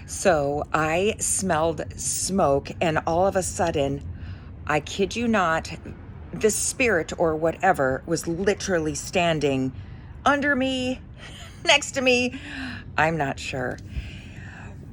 So I smelled smoke, and all of a sudden, I kid you not, this spirit or whatever was literally standing under me, next to me. I'm not sure.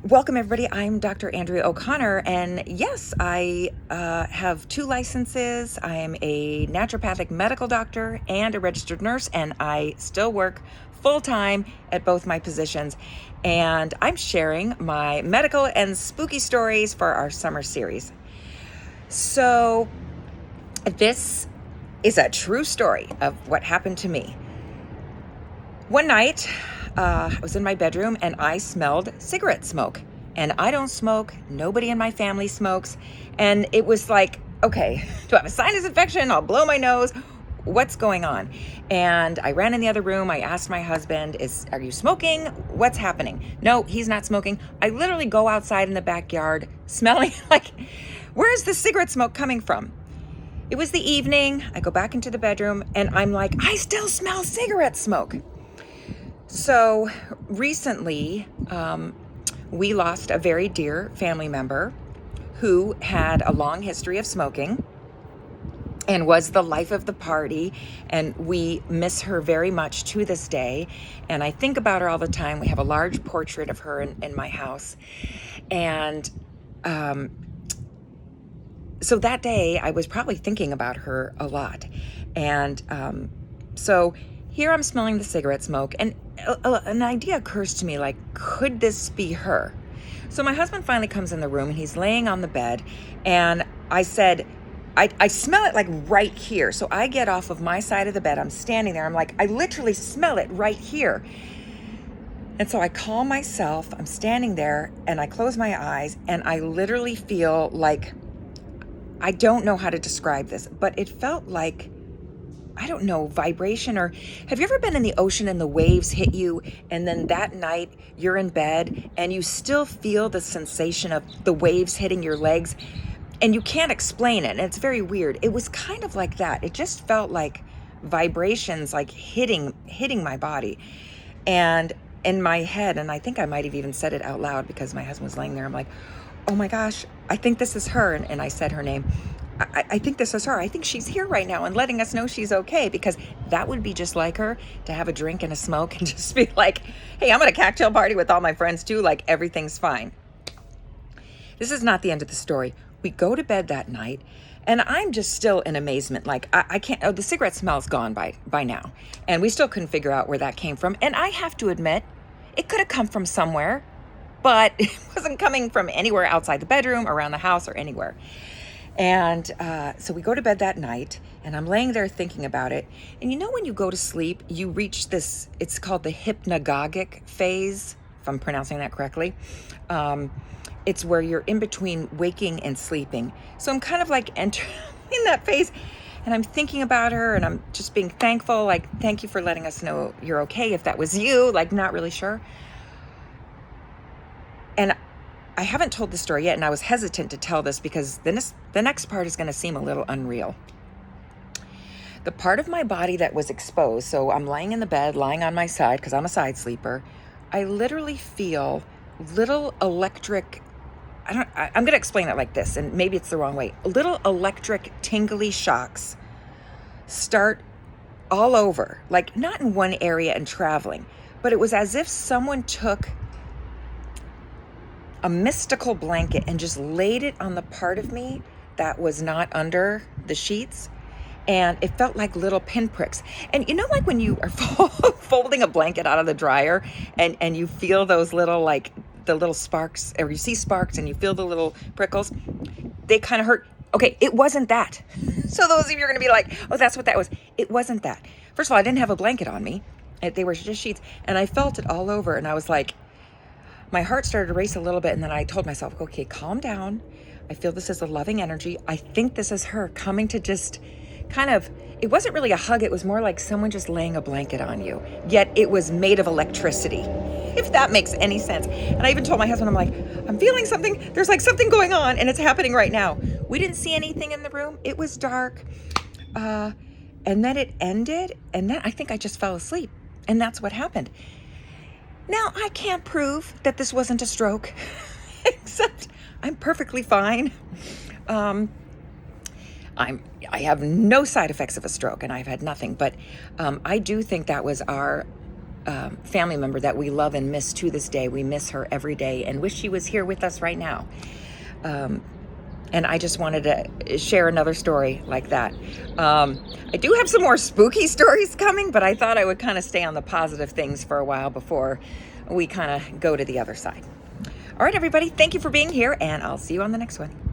Welcome, everybody. I'm Dr. Andrea O'Connor, and yes, I have 2 licenses. I am a naturopathic medical doctor and a registered nurse, and I still work full-time at both my positions. And I'm sharing my medical and spooky stories for our summer series. So this is a true story of what happened to me. One night, I was in my bedroom and I smelled cigarette smoke. And I don't smoke, nobody in my family smokes. And it was like, okay, do I have a sinus infection? I'll blow my nose. What's going on? And I ran in the other room. I asked my husband, are you smoking? What's happening? No, he's not smoking. I literally go outside in the backyard smelling like, where's the cigarette smoke coming from? It was the evening. I go back into the bedroom and I'm like, I still smell cigarette smoke. So recently, we lost a very dear family member who had a long history of smoking and was the life of the party. And we miss her very much to this day. And I think about her all the time. We have a large portrait of her in my house. And so that day I was probably thinking about her a lot. And so here I'm smelling the cigarette smoke, and an idea occurs to me, like, could this be her? So my husband finally comes in the room and he's laying on the bed, and I said, I smell it like right here. So I get off of my side of the bed. I'm standing there. I'm like, I literally smell it right here. And so I calm myself. I'm standing there and I close my eyes and I literally feel like, I don't know how to describe this, but it felt like, I don't know, vibration. Or have you ever been in the ocean and the waves hit you, and then that night you're in bed and you still feel the sensation of the waves hitting your legs and you can't explain it, and it's very weird. It was kind of like that. It just felt like vibrations, like hitting my body. And in my head, and I think I might have even said it out loud because my husband was laying there, I'm like, oh my gosh, I think this is her. And I said her name. I think this is her. I think she's here right now and letting us know she's okay, because that would be just like her, to have a drink and a smoke and just be like, hey, I'm at a cocktail party with all my friends too, like everything's fine. This is not the end of the story. We go to bed that night and I'm just still in amazement. Like, I can't, the cigarette smell's gone by now. And we still couldn't figure out where that came from. And I have to admit, it could have come from somewhere, but it wasn't coming from anywhere outside the bedroom, around the house, or anywhere. And so we go to bed that night and I'm laying there thinking about it. And you know, when you go to sleep, you reach this, it's called the hypnagogic phase, if I'm pronouncing that correctly. It's where you're in between waking and sleeping. So I'm kind of like entering in that phase, and I'm thinking about her and I'm just being thankful. Like, thank you for letting us know you're okay. If that was you, like, not really sure. And I haven't told the story yet, and I was hesitant to tell this because the next part is going to seem a little unreal. The part of my body that was exposed, so I'm lying in the bed, lying on my side because I'm a side sleeper, I literally feel little electric, I'm going to explain it like this, and maybe it's the wrong way. Little electric tingly shocks start all over, like not in one area and traveling, but it was as if someone took a mystical blanket and just laid it on the part of me that was not under the sheets. And it felt like little pinpricks. And you know, like when you are folding a blanket out of the dryer and you feel those little, like the little sparks, or you see sparks and you feel the little prickles, they kind of hurt. Okay, it wasn't that. So those of you are going to be like, oh, that's what that was. It wasn't that. First of all, I didn't have a blanket on me. They were just sheets. And I felt it all over. And I was like, my heart started to race a little bit, and then I told myself, okay, calm down. I feel this is a loving energy. I think this is her coming to just kind of, it wasn't really a hug. It was more like someone just laying a blanket on you, yet it was made of electricity, if that makes any sense. And I even told my husband, I'm like, I'm feeling something. There's like something going on, and it's happening right now. We didn't see anything in the room. It was dark. And then it ended, and then I think I just fell asleep. And that's what happened. Now, I can't prove that this wasn't a stroke, except I'm perfectly fine. Um, I have no side effects of a stroke, and I've had nothing. But I do think that was our family member that we love and miss to this day. We miss her every day and wish she was here with us right now. And I just wanted to share another story like that. I do have some more spooky stories coming, but I thought I would kind of stay on the positive things for a while before we kind of go to the other side. All right, everybody, thank you for being here, and I'll see you on the next one.